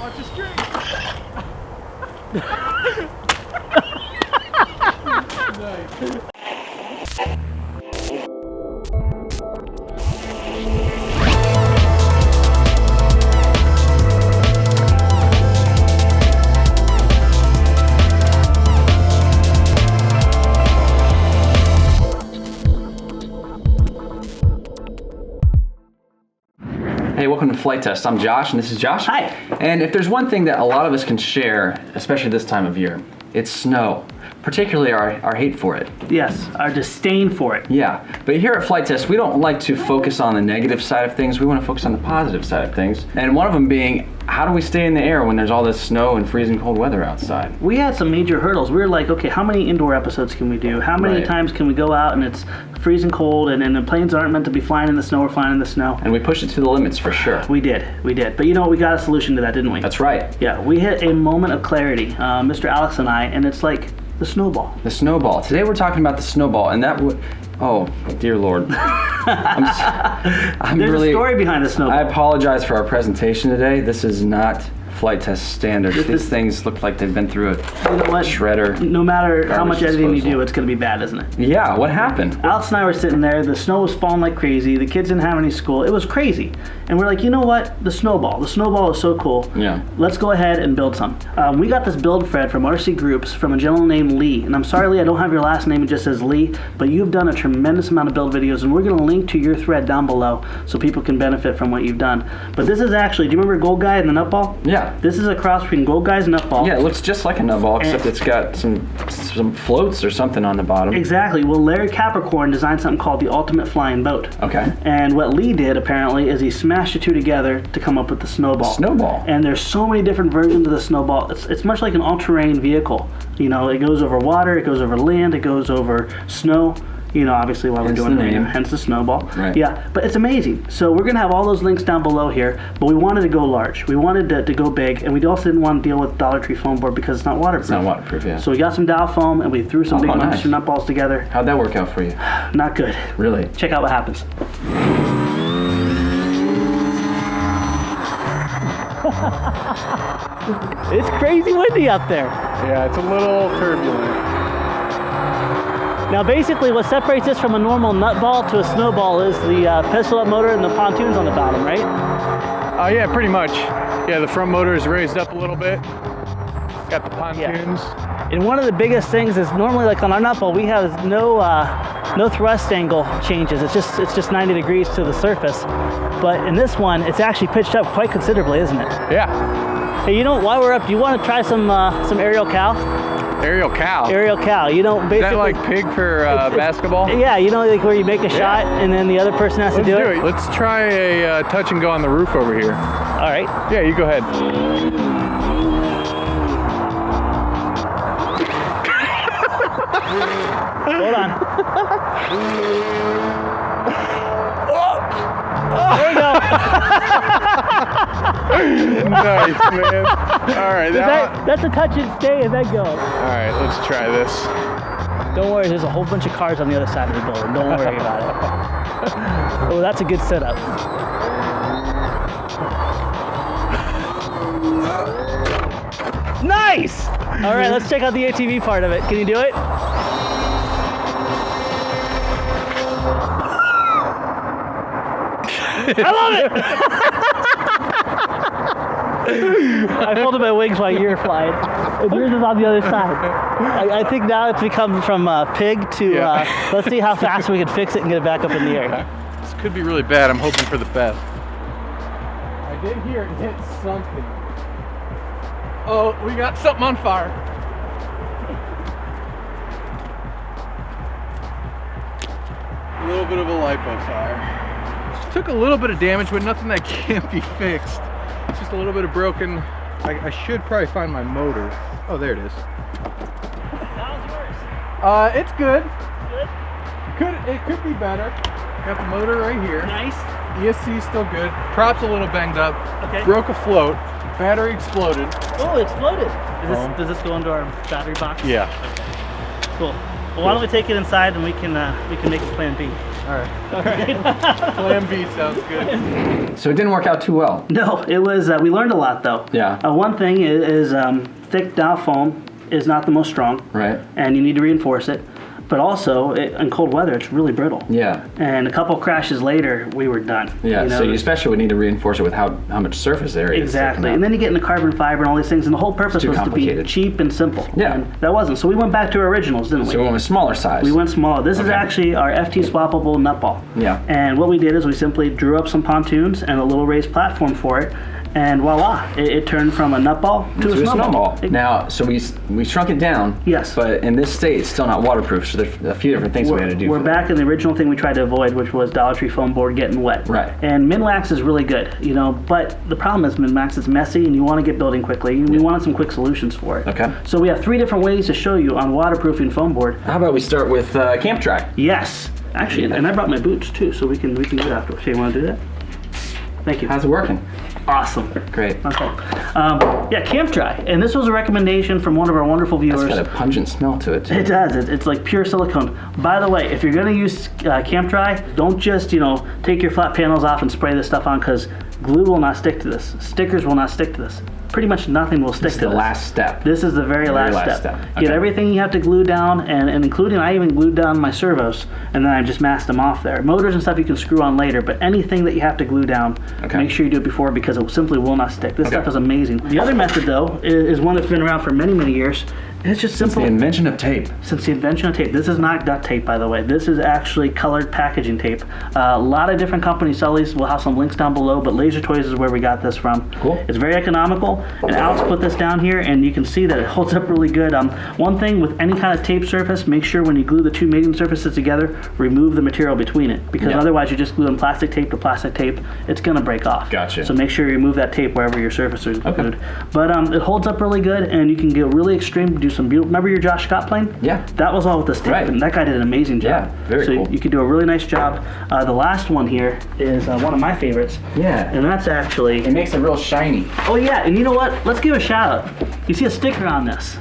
Watch the string. Nice. Hey, welcome to Flight Test. I'm Josh, and this is Josh. Hi. And if there's one thing that a lot of us can share, especially this time of year, it's snow. Particularly our hate for it. Yes, our disdain for it. Yeah, but here at Flight Test, we don't like to focus on the negative side of things. We want to focus on the positive side of things. And one of them being, how do we stay in the air when there's all this snow and freezing cold weather outside? We had some major hurdles. We were like, okay, how many indoor episodes can we do? How many times can we go out and it's freezing cold and the planes aren't meant to be flying in the snow or flying in the snow? And we pushed it to the limits for sure. We did. But you know what? We got a solution to that, didn't we? That's right. Yeah, we hit a moment of clarity, Mr. Alex and I, and it's like the snowball. The snowball. Today we're talking about the snowball, and that would... Oh, dear Lord. I'm There's really, a story behind the snowball. I apologize for our presentation today. This is not Flight Test standards. These things look like they've been through a shredder. No matter how much editing you disposal. do, it's going to be bad, isn't it? Yeah, what happened? Alex and I were sitting there. The snow was falling like crazy. The kids didn't have any school. It was crazy. And we're like, you know what? The snowball. The snowball is so cool. Yeah. Let's go ahead and build some. We got this build, Fred, from RC Groups from a gentleman named Lee. And I'm sorry, Lee, I don't have your last name. It just says Lee. But you've done a tremendous amount of build videos, and we're going to link to your thread down below so people can benefit from what you've done. But this is actually, do you remember Gold Guy and the Nutball? Yeah. This is a cross between Gold Guy's Nutball. Yeah, it looks just like a nutball, except it's got some floats or something on the bottom. Exactly. Well, Larry Capricorn designed something called the Ultimate Flying Boat. Okay. And what Lee did, apparently, is he smashed the two together to come up with the Snowball. Snowball. And there's so many different versions of the Snowball. It's much like an all-terrain vehicle. You know, it goes over water, it goes over land, it goes over snow. You know, obviously while we're doing the name, hence the Snowball. Right. Yeah, but it's amazing. So we're going to have all those links down below here, but we wanted to go large. We wanted to go big, and we also didn't want to deal with Dollar Tree foam board because it's not waterproof. It's not waterproof, yeah. So we got some Dow foam, and we threw some big monster nut balls together. How'd that work out for you? Not good. Really? Check out what happens. It's crazy windy up there. Yeah, it's a little turbulent. Now basically what separates this from a normal nutball to a snowball is the pistol up motor and the pontoons on the bottom, right? Yeah, pretty much. Yeah, the front motor is raised up a little bit. Got the pontoons. Yeah. And one of the biggest things is normally, like on our nutball, we have no thrust angle changes. It's just 90 degrees to the surface. But in this one, it's actually pitched up quite considerably, isn't it? Yeah. Hey, you know, while we're up, do you want to try some aerial cow? Aerial cow. Aerial cow. You know, basically. Is that like pig for basketball? Yeah, you know, like where you make a shot and then the other person has to do it. Let's try a touch and go on the roof over here. All right. Yeah, you go ahead. Hold on. There you go. Nice, man. All right. That's a touch and stay and then go. All right, let's try this. Don't worry, there's a whole bunch of cars on the other side of the building. Don't worry about it. Oh, that's a good setup. Nice! All right, let's check out the ATV part of it. Can you do it? I love it! I folded my wings while you're flying. And yours is on the other side. I think now it's become from pig to, let's see how fast we can fix it and get it back up in the air. This could be really bad. I'm hoping for the best. I did hear it hit something. Oh, we got something on fire. A little bit of a lipo fire. Took a little bit of damage, but nothing that can't be fixed. Just a little bit of broken. I should probably find my motor. Oh, there it is. How's yours? It's good. Good? It could be better. Got the motor right here. Nice. ESC is still good. Prop's a little banged up. Okay. Broke a float. Battery exploded. Oh, it exploded. Does this go into our battery box? Yeah. Okay. Cool. Well, why don't we take it inside and we can make a plan B. All right. Plan B sounds good. So it didn't work out too well. No, it was. We learned a lot though. Yeah. One thing is thick Dow foam is not the most strong. Right. And you need to reinforce it. But also, in cold weather, it's really brittle. Yeah. And a couple crashes later, we were done. Yeah, you know? so you especially would need to reinforce it with how much surface area is Exactly. taken up. And then you get into carbon fiber and all these things, and the whole purpose too was to be complicated. cheap and simple. Yeah. And that wasn't. So we went back to our originals, didn't we? So we went with smaller size. We went smaller. This is Okay. actually our FT swappable nut ball. Yeah. And what we did is we simply drew up some pontoons and a little raised platform for it, and voila, it turned from a nut ball to a snowball. Now, so we shrunk it down. Yes. But in this state, it's still not waterproof. So there's a few different things we had to do. We're back in the original thing we tried to avoid, which was Dollar Tree foam board getting wet. Right. And Minwax is really good, you know, but the problem is Minwax is messy and you want to get building quickly. We wanted some quick solutions for it. Okay. So we have 3 different ways to show you on waterproofing foam board. How about we start with camp dry? Yes. Actually, and I brought my boots too, so we can do it afterwards. Hey, you want to do that? Thank you. How's it working? Awesome. Great. Okay. Yeah, camp dry. And this was a recommendation from one of our wonderful viewers. It's got a pungent smell to it, too. It does. It's like pure silicone. By the way, if you're going to use camp dry, don't just, take your flat panels off and spray this stuff on, because glue will not stick to this. Stickers will not stick to this. Pretty much nothing will stick This is to the this. last step. This is the very last step. Get Okay. everything you have to glue down, and including, I even glued down my servos, and then I just masked them off there. Motors and stuff you can screw on later, but anything that you have to glue down, make sure you do it before, because it simply will not stick. This stuff is amazing. The other method, though, is one that's been around for many, many years. It's just simple. The invention of tape. Since the invention of tape. This is not duct tape, by the way. This is actually colored packaging tape. A lot of different companies sell these. We'll have some links down below, but Laser Toys is where we got this from. Cool. It's very economical, and Alex put this down here, and you can see that it holds up really good. One thing with any kind of tape surface, make sure when you glue the 2 Maiden surfaces together, remove the material between it, because otherwise you're just gluing plastic tape to plastic tape. It's going to break off. Gotcha. So make sure you remove that tape wherever your surface is glued. But it holds up really good, and you can get really extreme, do some beautiful. Remember your Josh Scott plane? Yeah. That was all with this tape, and that guy did an amazing job. Yeah, very cool. So you could do a really nice job. The last one here is one of my favorites. Yeah. And that's actually... It makes it real shiny. Oh yeah, and you know what? Let's give a shout out. You see a sticker on this.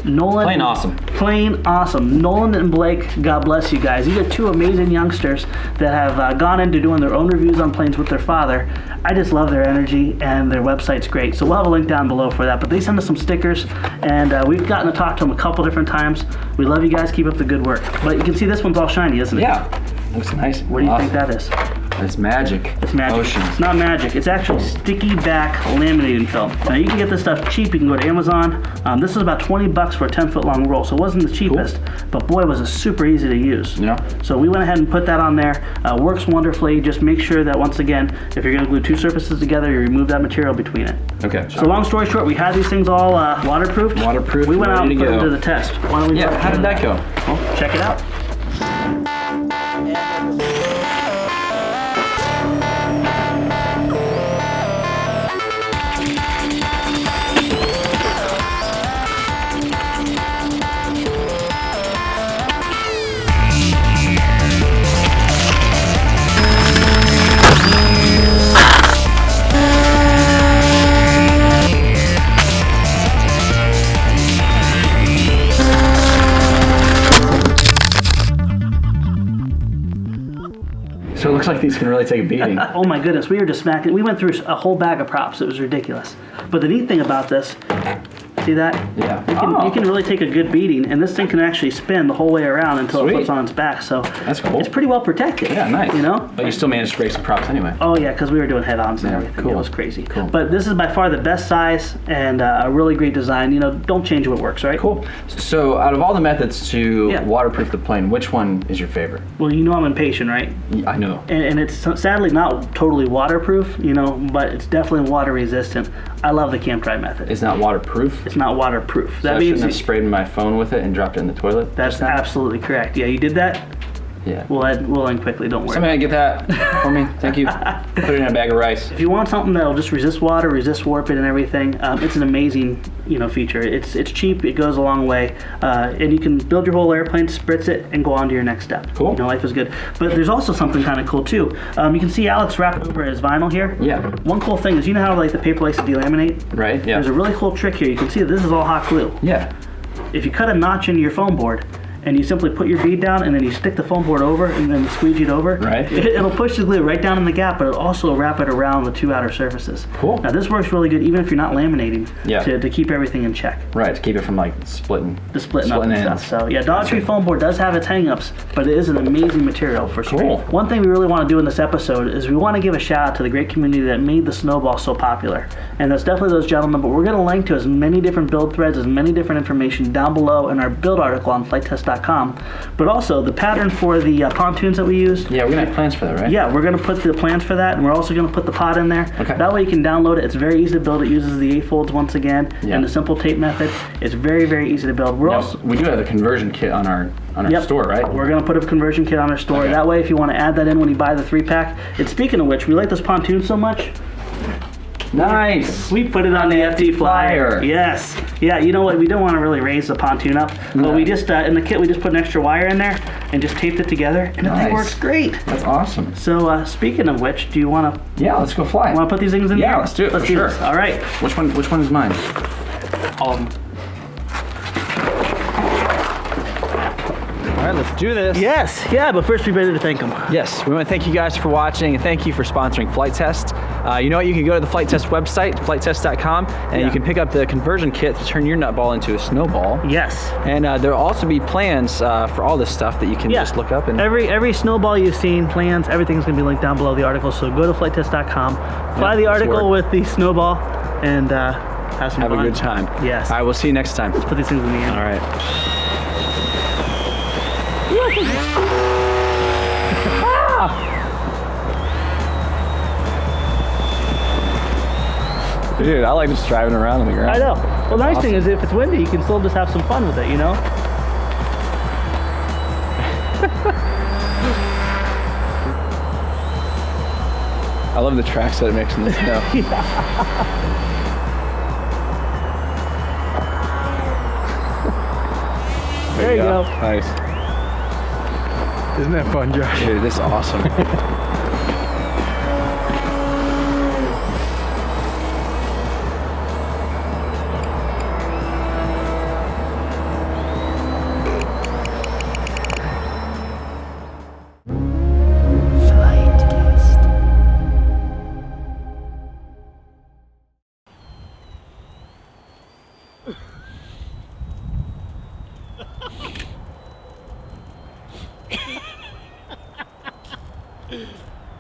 Nolan. Plain awesome. Plain awesome. Nolan and Blake, God bless you guys. These are 2 amazing youngsters that have gone into doing their own reviews on planes with their father. I just love their energy, and their website's great. So we'll have a link down below for that. But they send us some stickers, and we've gotten to talk to them a couple different times. We love you guys. Keep up the good work. But you can see this one's all shiny, isn't it? Yeah. Looks nice. What do you think that is? It's magic. It's magic. Ocean. It's not magic. It's actually sticky back laminating film. Now you can get this stuff cheap. You can go to Amazon. This is about $20 for a 10-foot long roll, so it wasn't the cheapest, but boy, was it super easy to use. Yeah. So we went ahead and put that on there. Works wonderfully. Just make sure that once again, if you're going to glue 2 surfaces together, you remove that material between it. Okay. So long story short, we had these things all waterproofed. Waterproof. We went out and ready put to them go. to the test. Why don't we? Yeah. How did that go? Well, check it out. So it looks like these can really take a beating. Oh my goodness, we were just smacking. We went through a whole bag of props. It was ridiculous. But the neat thing about this, see that? Yeah. You can really take a good beating, and this thing can actually spin the whole way around until Sweet. it flips on its back. So That's cool. it's pretty well protected. Yeah, nice. You know? But you still managed to break some props anyway. Oh yeah, because we were doing head-ons and Yeah, everything. cool. It was crazy. Cool. But this is by far the best size and a really great design. You know, don't change what works, right? Cool. So out of all the methods to Yeah. waterproof the plane, which one is your favorite? Well, you know I'm impatient, right? I know. And it's sadly not totally waterproof, you know, but it's definitely water resistant. I love the camp dry method. It's not waterproof. It's not waterproof. So That I means shouldn't have sprayed my phone with it and dropped it in the toilet. that's absolutely correct. Yeah, you did that. Yeah. We'll end quickly. Don't worry. Somebody get that for me. Thank you. Put it in a bag of rice. If you want something that'll just resist water, resist warping and everything, it's an amazing, feature. It's cheap. It goes a long way, and you can build your whole airplane, spritz it, and go on to your next step. Cool. Life is good. But there's also something kind of cool too. You can see Alex wrapped over his vinyl here. Yeah. One cool thing is, you know how like the paper likes to delaminate? Right. Yeah. There's a really cool trick here. You can see that this is all hot glue. Yeah. If you cut a notch into your foam board and you simply put your bead down, and then you stick the foam board over, and then squeegee it over. Right. It'll push the glue right down in the gap, but it'll also wrap it around the 2 outer surfaces. Cool. Now this works really good even if you're not laminating. Yeah. To keep everything in check. Right, to keep it from like splitting. The splitting up and ends. stuff. So yeah, Dollar Tree foam board does have its hang-ups, but it is an amazing material for screen. Cool. One thing we really want to do in this episode is we want to give a shout out to the great community that made the Snowball so popular. And that's definitely those gentlemen, but we're going to link to as many different build threads, as many different information down below in our build article on flitetest.com. But also the pattern for the pontoons that we used. Yeah, we're gonna have plans for that, right? Yeah, we're going to put the plans for that, and we're also going to put the pod in there. Okay. That way you can download it. It's very easy to build. It uses the A-folds once again, Yeah. and the simple tape method. It's very, very easy to build. We're Now, also we do have the conversion kit on our Yep. store, right? We're going to put a conversion kit on our store. Okay. That way, if you want to add that in when you buy the 3-pack. And speaking of which, we like this pontoon so much, Nice. we put it on the FT flyer. Yes. Yeah, you know what? We don't want to really raise the pontoon up. No. But we just, in the kit, we just put an extra wire in there and just taped it together. And the Nice. thing works great. That's awesome. So, speaking of which, do you want to Yeah, let's go fly. put these things in there? Yeah, let's do it, Let's for do sure. this. All right. Which one is mine? All of them. All right, let's do this. Yes. Yeah, but first, be ready to thank them. Yes, we want to thank you guys for watching and thank you for sponsoring Flite Test. You know what? You can go to the Flite Test website, flitetest.com, and Yeah. you can pick up the conversion kit to turn your nut ball into a snowball. Yes. And there will also be plans for all this stuff that you can just look up and. Every snowball you've seen, plans, everything's gonna be linked down below the article. So go to flitetest.com, fly Yeah, the it's article work. with the snowball, and have some Have fun. a good time. Yes. All right, we'll see you next time. Put these things in the end. All right. Dude, I like just driving around on the ground. I know. Well, the nice thing is if it's windy, you can still just have some fun with it, you know? I love the tracks that it makes in the snow. There you go. Nice. Isn't that fun, Josh? Dude, this is awesome.